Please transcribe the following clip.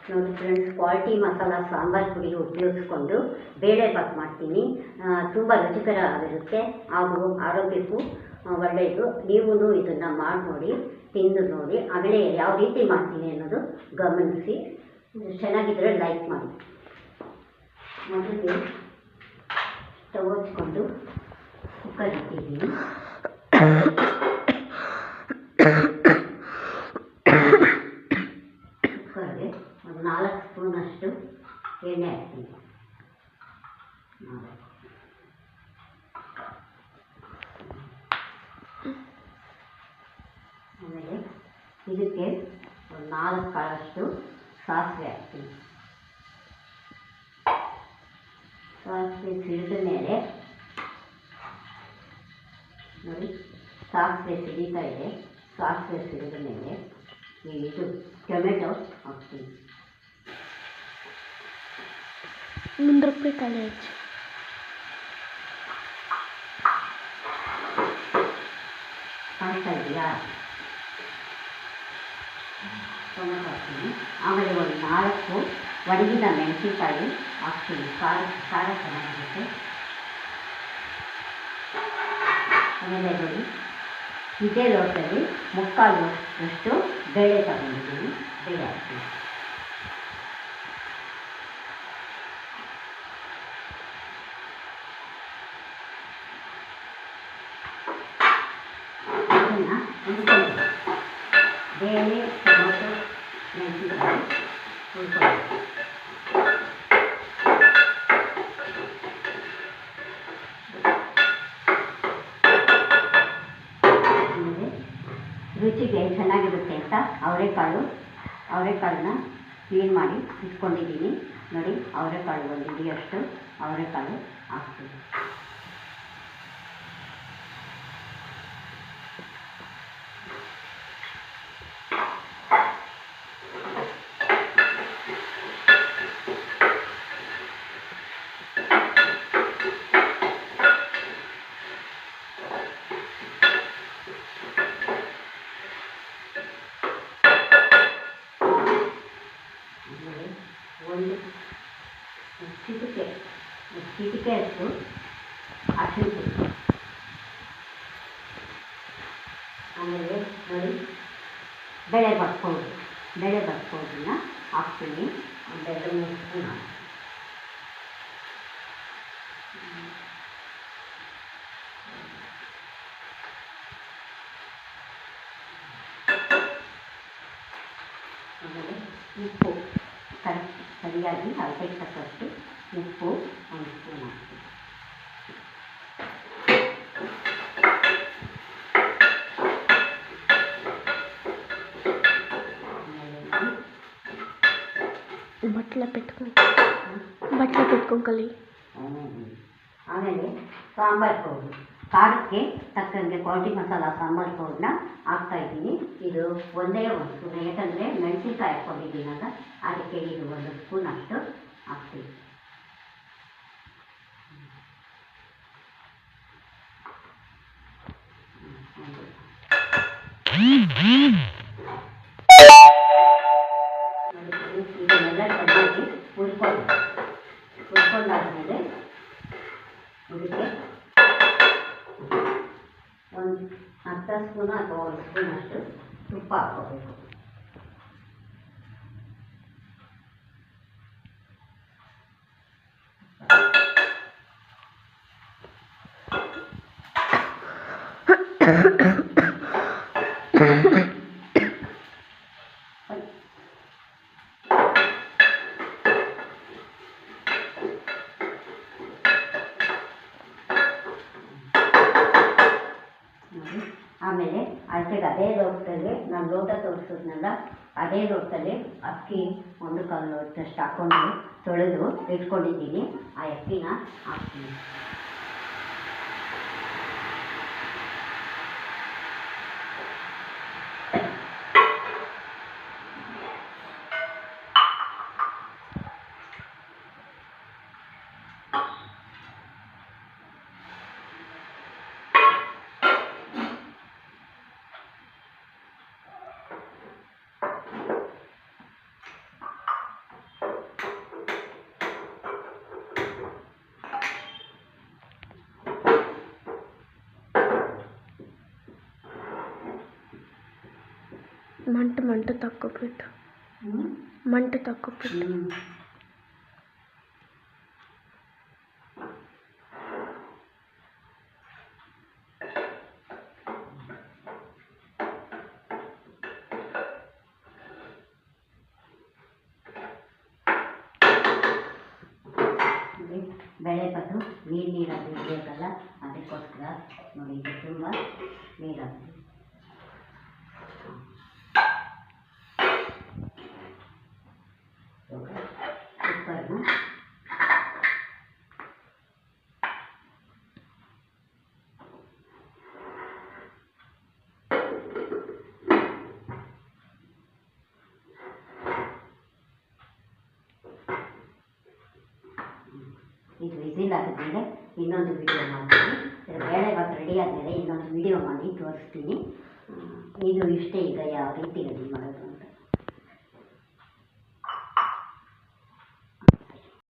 ನೋಡಿ friends, quality masala sambar ಪುಡಿ ಉಪಯೋಗಿಸ್ಕೊಂಡು ಬೇಳೆಬಾತ್ ಮಾಡ್ತೀನಿ. ತುಂಬ ರುಚಿಕರವಾಗಿರುತ್ತೆ ಹಾಗೂ ಆರೋಗ್ಯಕ್ಕೂ ಒಳ್ಳೆಯದು. ನೀವು ಇದನ್ನು ಮಾಡಿ ನೋಡಿ, ತಿಂದು ನೋಡಿ, ಆಮೇಲೆ ಯಾವ ರೀತಿ ಮಾಡ್ತೀನಿ ಅನ್ನೋದು ಗಮನಿಸಿ. ಚೆನ್ನಾಗಿದ್ದರೆ ಲೈಕ್ ಮಾಡಿ. ಮೊದಲಿಗೆ ಸ್ಟವ್ ಹಚ್ಕೊಂಡು ಕುಕ್ಕರ್ ಇಟ್ಟಿದ್ದೀನಿ. ಕುಕ್ಕರ್ಗೆ ಒಂದು 4 ಸ್ಪೂನಷ್ಟು ಎಣ್ಣೆ ಹಾಕ್ತೀನಿ. ಆಮೇಲೆ ಇದಕ್ಕೆ ಒಂದು 4 ಕಾಳಷ್ಟು ಸಾಸಿವೆ ಹಾಕ್ತೀನಿ. ಸಾಸಿವೆ ಸಿಡಿದ ಮೇಲೆ ನೋಡಿ, ಸಾಸಿವೆ ಸಿಡಿತಾ ಇದೆ. ಸಾಸಿವೆ ಸಿಡಿದ ಮೇಲೆ ಇದು ಟೊಮೆಟೊ ಹಾಕ್ತೀನಿ. ಮುಂದಕ್ಕೆ ಕಾಣ್ತಾ ಇದೆಯಾ? ಟೊಮೆಟೊ ಹಾಕ್ತೀನಿ. ಆಮೇಲೆ ಒಂದು 4 ಒಣಗಿದ ಮೆಣಸಿನಕಾಯಿ ಹಾಕ್ತೀನಿ. ಖಾರ ಚೆನ್ನಾಗಿರುತ್ತೆ. ಆಮೇಲೆ ನೋಡಿ, ಇದೇ ಲೋಟದಲ್ಲಿ 3/4 ಲೋಟದಷ್ಟು ಬೇಳೆ ತಗೊಂಡಿದ್ದೀನಿ. ಬೇಳೆ ಹಾಕ್ತೀನಿ. ಅದನ್ನು ಹುರ್ಕೊಂಡು, ಬೇಳೆ, ಟೊಮೊಟೊ, ಮೆಣಸಿನಕಾಯಿ ಹುರ್ಕೊಂಡು ರುಚಿಗೆ ಚೆನ್ನಾಗಿರುತ್ತೆ ಅಂತ ಅವರೆಕಾಳನ್ನ ಕ್ಲೀನ್ ಮಾಡಿ ಇಟ್ಕೊಂಡಿದ್ದೀನಿ. ನೋಡಿ, ಅವರೆಕಾಳು ಒಂದು ಹಿಡಿಯಷ್ಟು ಅವರೆಕಾಳು ಹಾಕ್ತೀನಿ. ಒಂದು ಚಿಟಿಕೆ ಅಷ್ಟು ಅರಿಶಿನ ಪುಡಿ. ಆಮೇಲೆ ನೋಡಿ, ಬೇಳೆಬಾತ್ ಪೌಡ್ರನ್ನ ಹಾಕ್ತೀನಿ. ಒಂದು 2-3 ಸ್ಪೂನ್ ಹಾಕ್ತೀನಿ. ಆಮೇಲೆ ಉಪ್ಪು ಸರಿಯಾಗಿ ಅಳತೆಗೆ ತಕ್ಕಷ್ಟು ಉಪ್ಪು 1 ಸ್ಪೂನ್ ಹಾಕ್ತೀನಿ. ಬಟ್ಲೆ ಪೆಟ್ಕೊಂಡ್ಕಲಿ. ಆಮೇಲೆ ಸಾಂಬಾರು ಪೌಡ್ರು, ಖಾರಕ್ಕೆ ತಕ್ಕಂಗೆ ಕ್ವಾಲಿಟಿ ಮಸಾಲ ಸಾಂಬಾರು ಪೌಡ್ರನ್ನ ಹಾಕ್ತಾಯಿದ್ದೀನಿ. ಇದು ಒಂದೇ 1 ಸ್ಪೂನ್, ಯಾಕಂದರೆ ಮೆಣಸಿನ್ಕಾಯಿ ಹಾಕ್ಕೊಂಡಿದ್ದೀನಲ್ಲ, ಅದಕ್ಕೆ ಇದು 1 ಸ್ಪೂನ್ ಅಷ್ಟು ಹಾಕ್ತೀನಿ. ಇದನ್ನೆಲ್ಲ ಚೆನ್ನಾಗಿ ಹುರ್ಕೊಂಡಾದ್ಮೇಲೆ ಇದಕ್ಕೆ ಒಂದು 10 ಸ್ಪೂನ್ ಅಥವಾ 1 ಸ್ಪೂನ್ ಅಷ್ಟು ತುಪ್ಪ ಹಾಕ್ಕೋಬೇಕು. ಆಮೇಲೆ ಅಳತೆಗೆ ಅದೇ ಲೋಟದಲ್ಲಿ, ನಾನು ಲೋಟ ತೋರಿಸಿದ್ನಲ್ಲ, ಅದೇ ಲೋಟದಲ್ಲಿ ಅಕ್ಕಿ 1/4 ಲೋಟದಷ್ಟು ಹಾಕ್ಕೊಂಡು ತೊಳೆದು ಇಟ್ಕೊಂಡಿದ್ದೀನಿ. ಆ ಅಕ್ಕಿನ ಹಾಕ್ತೀನಿ. ಮಂಟು ತಕ್ಕೊಬಿಟ್ಟು ಮಂಟು ತಕ್ಕೊಬಿಟ್ಟು ಬೇಳೆಬಾತು ನೀರಾಗಿ ಇರಬೇಕಲ್ಲ, ಅದಕ್ಕೋಸ್ಕರ ನೋಡಿ ಇದು ತುಂಬ ನೀರಾಗಿ ಕುಕ್ಕರ್ನ ಇದು ವಿಸಿಲ್ ಆಗಿದ್ಮೇಲೆ ಇನ್ನೊಂದು ವಿಡಿಯೋ ಮಾಡ್ತೀನಿ. ಬೇಳೆಬಾತು ರೆಡಿ ಆದಮೇಲೆ ಇನ್ನೊಂದು ವಿಡಿಯೋ ಮಾಡಿ ತೋರಿಸ್ತೀನಿ. ಇದು ಇಷ್ಟೇ ಈಗ ಯಾವ ರೀತಿ ರೆಡಿ ಮಾಡೋದು ಅಂತ.